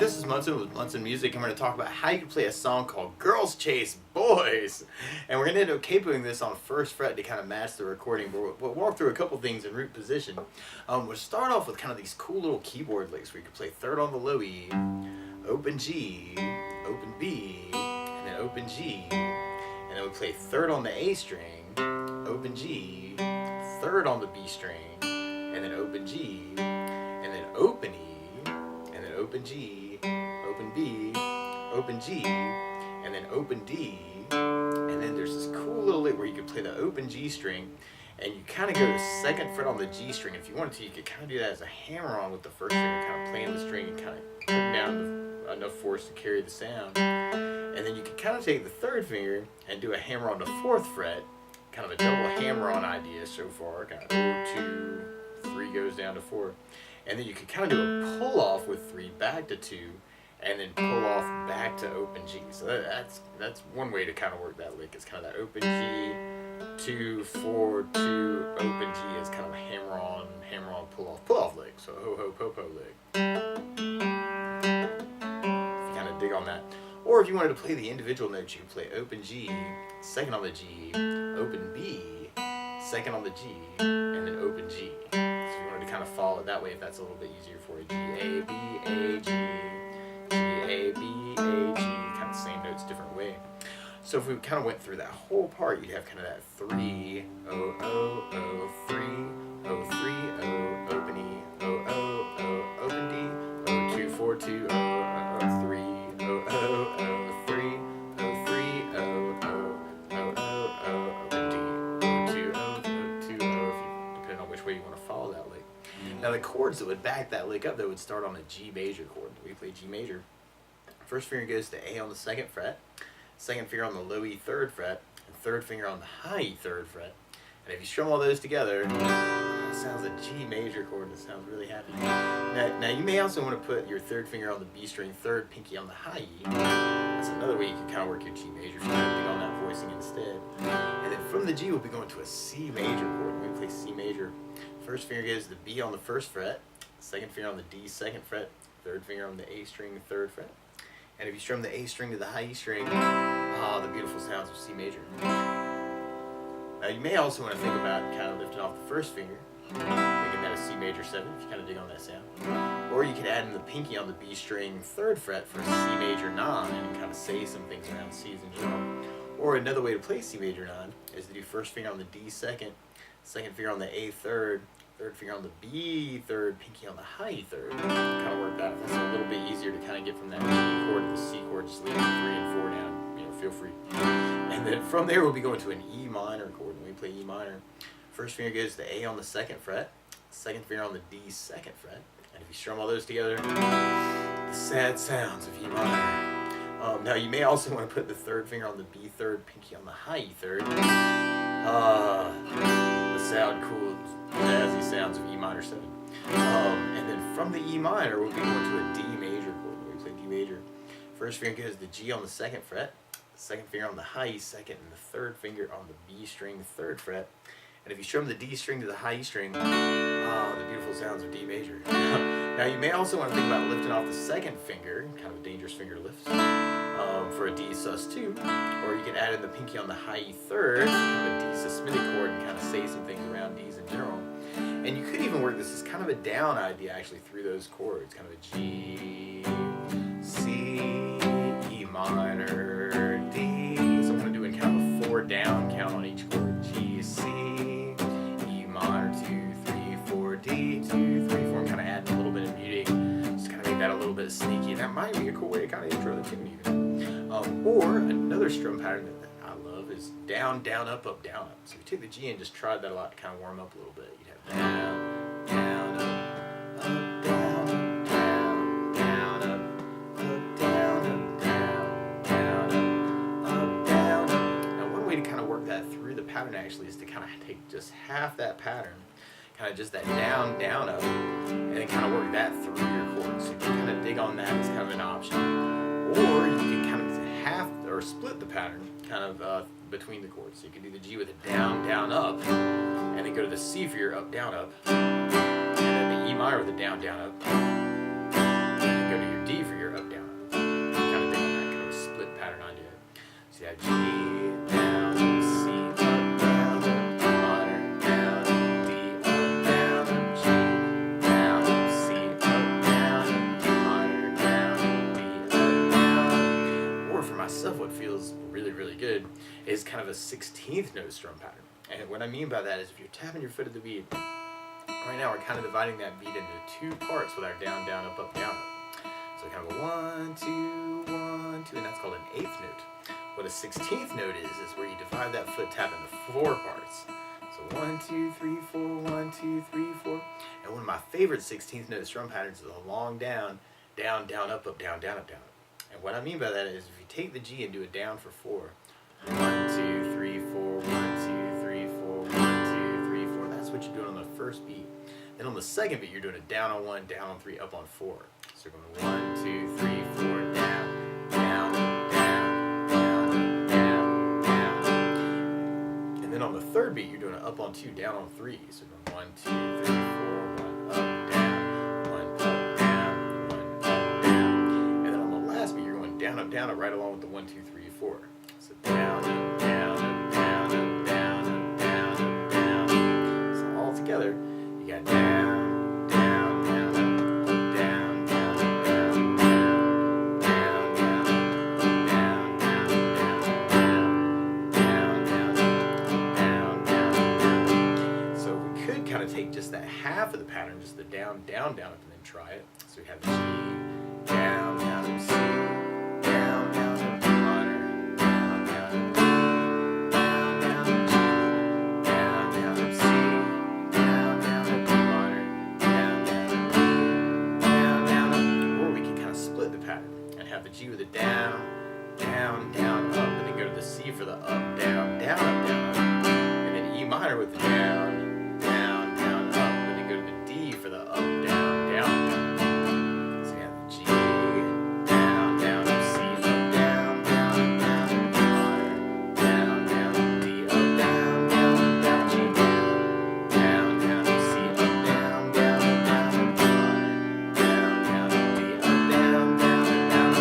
this is Munson with Munson Music, and we're going to talk about how you can play a song called Girls Chase Boys. And we're going to end up capoing this on first fret to kind of match the recording, but we'll walk through a couple things in root position. We'll start off with kind of these cool little keyboard licks where you can play third on the low E, open G, open B, and then open G. And then we play third on the A string, open G, third on the B string, and then open G, and then open E, and then open G, open B, open G, and then open D, and then there's this cool little lick where you can play the open G string, and you kind of go to second fret on the G string. If you wanted to, you could kind of do that as a hammer-on with the first finger, kind of playing the string and kind of putting down enough force to carry the sound. And then you can kind of take the third finger and do a hammer on the fourth fret, kind of a double hammer-on idea so far, kind of 2, 3 goes down to 4. And then you can kind of do a pull-off with 3 back to 2, and then pull off back to open G. So that's one way to kind of work that lick. It's kind of that open G, 2, 4, 2, open G is kind of a hammer-on, pull-off lick. So ho-ho, po-po lick. If you kind of dig on that. Or if you wanted to play the individual notes, you could play open G, second on the G, open B, second on the G, and then open G. So if you wanted to kind of follow it that way, if that's a little bit easier for you. G, A, B, A, G, G, A, B, A, G, kind of same notes, different way. So if we kind of went through that whole part, you'd have kind of that 3, O, O, O, 3, O, 3, O, open E, O, O, O, open D, O, 2, 4, 2, O, O, 3, O, O, O, 3, O, 3, O, O, O, O, O, open D, O, 2, O, O, 2, O, depending on which way you want to follow that lick. Now the chords that would back that lick up, that would start on a G major chord. We play G major. First finger goes to A on the second fret, second finger on the low E third fret, and third finger on the high E third fret. And if you strum all those together, it sounds a G major chord, and it sounds really happy. Now you may also want to put your third finger on the B string, third pinky on the high E. That's another way you can kind of work your G major, if you want to dig on that voicing instead. And then from the G, we'll be going to a C major chord. When we play C major, first finger goes to the B on the first fret, second finger on the D second fret, third finger on the A string third fret. And if you strum the A string to the high E string, the beautiful sounds of C major. Now you may also want to think about kind of lifting off the first finger, making that a C major 7 if you kind of dig on that sound. Or you could add in the pinky on the B string third fret for a C major 9 and kind of say some things around C's in general. Or another way to play C major 9 is to do first finger on the D second, second finger on the A third, third finger on the B third, pinky on the high E third. Kind of work that. That's a little bit easier to kind of get from that G chord to the C chord, just leaving 3 and 4 down. Feel free. And then from there we'll be going to an E minor chord. When we play E minor, first finger goes to A on the second fret, second finger on the D second fret, and if you strum all those together, the sad sounds of E minor. Now you may also want to put the third finger on the B third, pinky on the high E third. The sound cool, jazzy sounds of E minor 7. And then from the E minor we'll be going to a D major chord. When we play D major, first finger goes to the G on the second fret, second finger on the high E second, and the third finger on the B string third fret. And if you strum the D string to the high E string, the beautiful sounds of D major. Now you may also want to think about lifting off the second finger, kind of a dangerous finger to lift, for a D sus2, or you can add in the pinky on the high E third, kind of a D sus-midi chord, and kind of say some things around D's in general. And you could even work this as kind of a down idea actually through those chords, kind of a G, C, E minor, D. So I'm going to do in kind of a 4 down count on each chord. G, C, E minor, 2, 3, 4, D, 2, 3, 4. I'm kind of adding a little bit of muting, just kind of make that a little bit sneaky. And that might be a cool way to kind of intro the tune even. Or another strum pattern that I love is down, down, up, down, up. So if you take the G and just try that a lot to kind of warm up a little bit. You'd have down, down, up, down, down, down, up, down, down, down, up, down. Now one way to kind of work that through the pattern actually is to kind of take just half that pattern, kind of just that down, down, up, and then kind of work that through your chords. So you can kind of dig on that as kind of an option. Or you can kind of half or split the pattern kind of between the chords. So you can do the G with a down, down, up, and then go to the C for your up, down, up, and then the E minor with a down, down, up, and then go to your D for your up, got G, down, C, up, down, E minor, down, D, up, down, G, down, C, up, down, E minor, down, D, up, down. Or for myself, what feels really, really good is kind of a 16th note strum pattern. And what I mean by that is if you're tapping your foot at the beat, right now we're kind of dividing that beat into two parts with our down, down, up, up, down, up. So we kind of go 1, 2, 1, 2, and that's called an 8th note. What a 16th note is where you divide that foot tap into 4 parts. So 1, 2, 3, 4, 1, 2, 3, 4. And one of my favorite 16th note strum patterns is a long down, down, down, up, down, down, up, down, up. And what I mean by that is if you take the G and do a down for 4, 1, 2, 3, 4, 1, 2, 3, 4, 1, 2, 3, 4. That's what you're doing on the first beat. Then on the second beat, you're doing a down on 1, down on 3, up on 4. So you're going 1, 2, 3, 4, down, down, down, down, down, down. And then on the third beat, you're doing an up on 2, down on 3. So you're going 1, 2, 3, 4, 1, up, down, 1, up, down, 1, up, down. And then on the last beat, you're going down, up, right along with the 1, 2, 3, 4. So down, up, down, up, down, up, down, up, down, up, down. So all together, you got down, down, down, up, down, down, up, down, down, down, down, up, down, down, down, down, down, down, down. So we could kind of take just that half of the pattern, just the down, down, down, up, and then try it. So we have G, down, down, up, C, down, down, up, E minor, down, down, up, D, down, down, up, G, down, down, up, C, down, down, up, E minor, down, down, up, D, down, down, up. Or we can kind of split the pattern and have the G with a down, down, down, up, and then go to the C for the up, down, down, up, and then E minor with the down, down, down, up, and then go to the D for the up, down, down. So we have the G, down, down, up, C, up, down, down, down, E minor, down, down, D, up, down, down, down, G, down, down, up, C, up, down, down, down, E minor, down, down, D, up, down, down, down.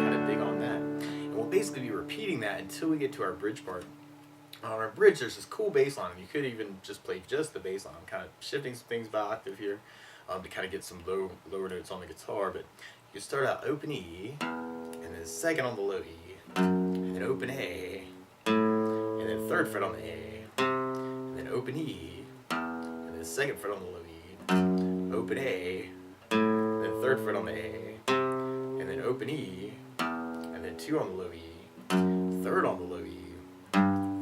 Kind of dig on that. And we'll basically be repeating that until we get to our bridge part. On our bridge, there's this cool bass line, and you could even just play just the bass line. I'm kind of shifting some things by octave here to kind of get some lower notes on the guitar, but you start out open E, and then second on the low E, and then open A, and then third fret on the A, and then open E, and then second fret on the low E, open A, and then third fret on the A, and then open E, and then 2 on the low E, third on the low E,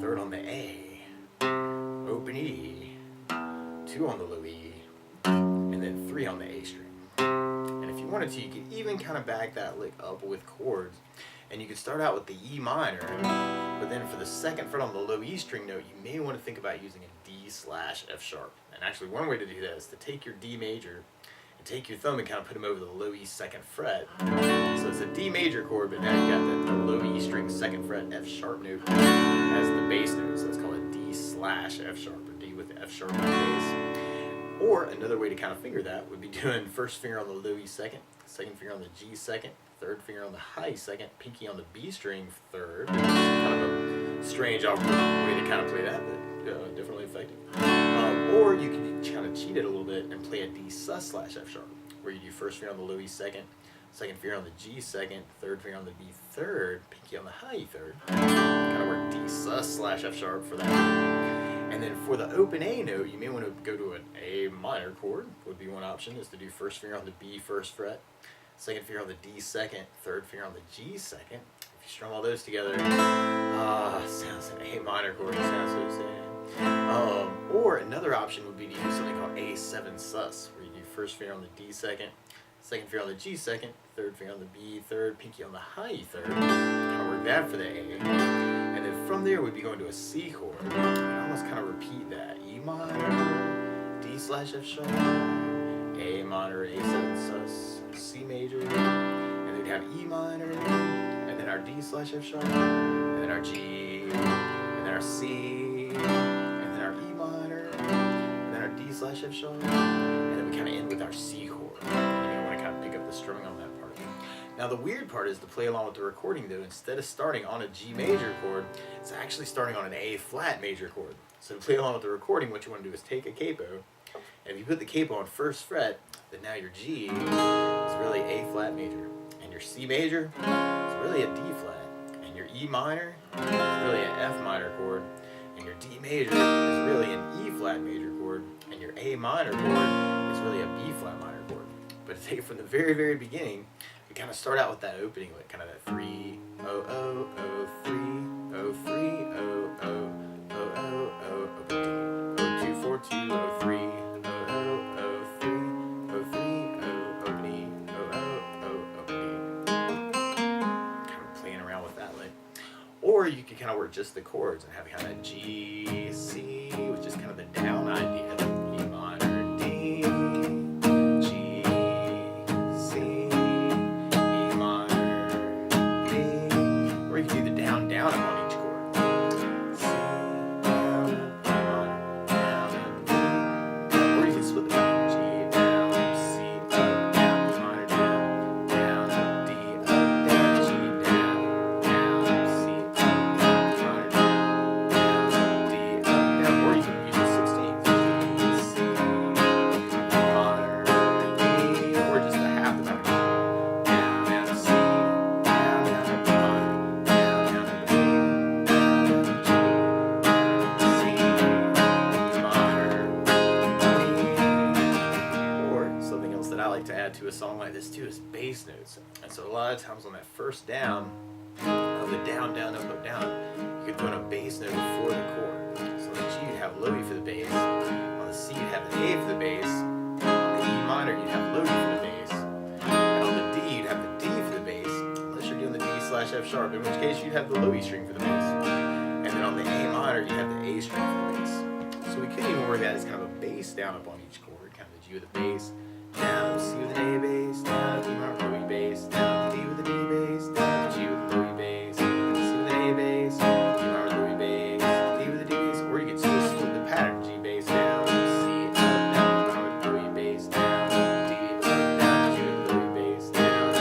third on the A, open E, 2 on the low E, and then 3 on the A string. And if you wanted to, you could even kind of back that lick up with chords, and you could start out with the E minor, but then for the second fret on the low E string note, you may want to think about using a D/F sharp. And actually one way to do that is to take your D major and take your thumb and kind of put them over the low E second fret. So it's a D major chord, but now you got the low E string second fret F sharp note as the bass note, so it's called a D/F sharp, or D with the F sharp on the bass. Or another way to kind of finger that would be doing first finger on the low E second, second finger on the G second, third finger on the high second, pinky on the B string third. Kind of a strange awkward way to kind of play that, but definitely effective. Or you can kind of cheat it a little bit and play a D/F sharp, where you do first finger on the low E second, second finger on the G second, third finger on the B third, pinky on the high E third. Kind of work D/F sharp for that. And then for the open A note, you may want to go to an A minor chord, would be one option, is to do first finger on the B first fret, second finger on the D second, third finger on the G second. If you strum all those together, sounds an A minor chord, it sounds so sad. Or another option would be to use something called A7 sus, where you do first finger on the D second, second finger on the G second, third finger on the B third, pinky on the high E third. Kind of work that for the A. And then from there we'd be going to a C chord. And almost kind of repeat that. E minor, D/F sharp, A minor, A7 sus, C major, and then we'd have E minor, and then our D/F sharp, and then our G, and then our C, and then our E minor, and then our D/F sharp, and then we kind of end with our C chord. And you want to kind of pick up the strumming on that part. Now the weird part is to play along with the recording though, instead of starting on a G major chord, it's actually starting on an A flat major chord. So to play along with the recording, what you want to do is take a capo, and if you put the capo on first fret, then now your G is really A flat major, and your C major is really a D flat, and your E minor is really an F minor chord, and your D major is really an E flat major chord, and your A minor chord is really a B flat minor chord. But to take it from the very, very beginning, we kind of start out with that opening, like kind of that 3 0 0 0 3 0 3 0 0 0 0 0 open D 0 2 4 2 0 3 0 0 0 3 0 3 0 open E 0 0 0 open D. Kind of playing around with that, like. Or you could kind of work just the chords and have kind of G C, which is kind of the down idea. E minor D. Or you can do the down, down up on each chord. C, down, up, minor, down, up, D. Or you can split the pattern. G, down, C, up, down, minor, down, down, up, D, up, down, G, down, down, C, up, down, minor, down, down, D, up, down. Or you can use the 16th. G, C, minor, D. Or just a half the pattern. Down, down, C, down, down, up, minor. To add to a song like this too is bass notes, and so a lot of times on that first down of the down, down, up, down, you could throw in a bass note before the chord. So on the G you'd have low E for the bass, on the C you'd have an A for the bass, on the E minor you'd have low E for the bass, and on the D you'd have the D for the bass, unless you're doing the D/F sharp, in which case you'd have the low E string for the bass, and then on the A minor you'd have the A string for the bass. So we could even work that as kind of a bass down up on each chord, kind of the G with the bass, down C with an A bass, down E minor low E bass, down D with a D bass, down G with a low E bass, C with an A bass, E minor low E bass, D with a D bass, or you could still split the pattern, G bass down, C up, down, E minor low E bass, down, D up, down, G with low E bass, down, C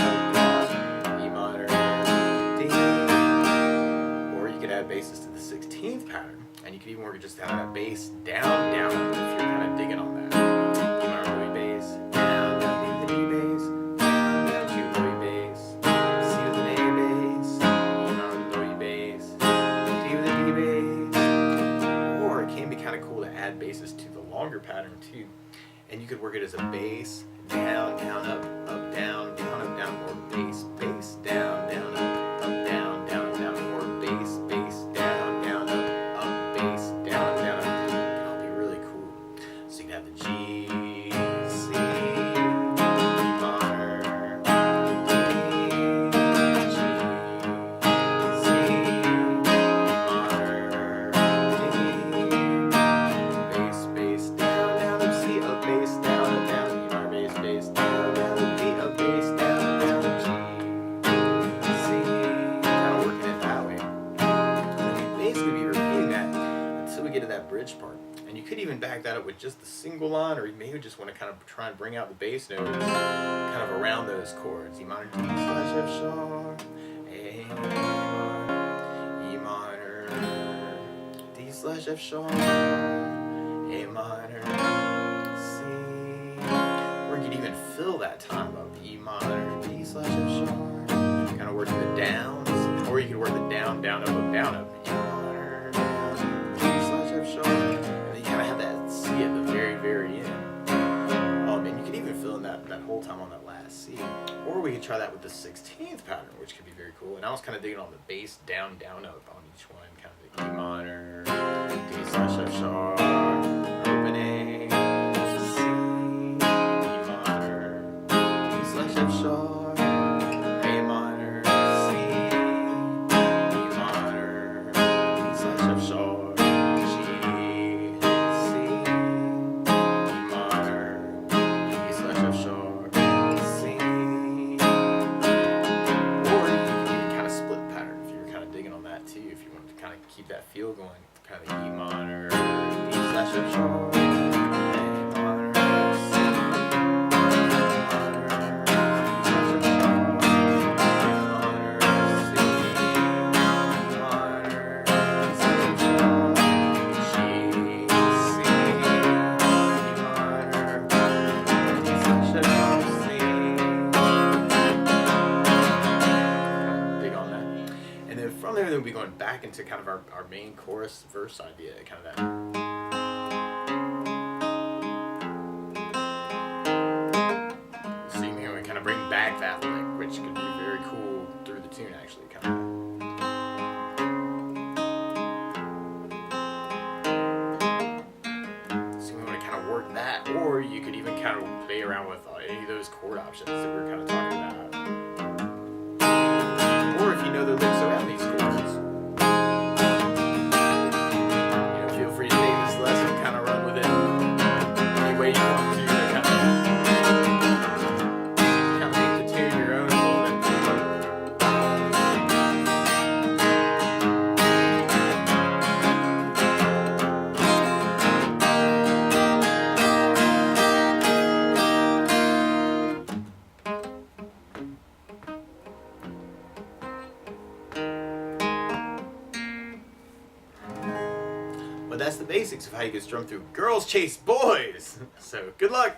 up, down, E minor, D. Or you could add basses to the 16th pattern, and you could even work it just down that bass down, down, if you're kind of digging on that. Basses to the longer pattern too, and you could work it as a bass down, down, up, down, down, up, down, or bass, bass, down, down, up, down, down, down, or bass, bass, down, down, up, bass, down, down, up. That'll be really cool. So you can have the G, C, minor, D, G, C, minor, D. Bass, down, down, up, C, up, bass, down, up, down, E minor, bass, down, down, up, D, up, bass, down, down, up, G, C, kind of working it that way. And we basically be repeating that until we get to that bridge part. And you could even back that up with just the single line, or you maybe just want to kind of try and bring out the bass notes kind of around those chords. E minor, D/F sharp, A minor, E minor, D/F sharp, A minor, C, or you could even fill that time up. E minor, D/F sharp, kind of working the downs, or you could work the down, down, up, down, up. E minor, down, D/F sharp, and then you kind of have that C at the very, very end. And you could even fill in that whole time on that last C. Or we could try that with the 16th pattern, which could be very cool. And I was kind of digging on the bass down, down, up on each one, kind of the E minor, D/F sharp, open A, C, E minor, D/F sharp, A minor, C, E minor, D/F sharp, G, C, E minor, D/F sharp, C. Or you can kind of split the pattern if you're kind of digging on that too, if you want to kind of keep that feel going. Kind of the E minor, D/F sharp, A minor, C, E minor, D/F sharp, main chorus verse idea, kind of that. So you can kind of bring back that lick, which could be very cool through the tune, actually, kind of. So you want to kind of work that, or you could even kind of play around with any of those chord options that we were kind of talking about. Or if you know the licks around these chords. Feel free to take this lesson, kind of run with it any way you want to kind of make the tune your own a little bit. But that's the basics of how you can strum through Girls Chase Boys. So good luck.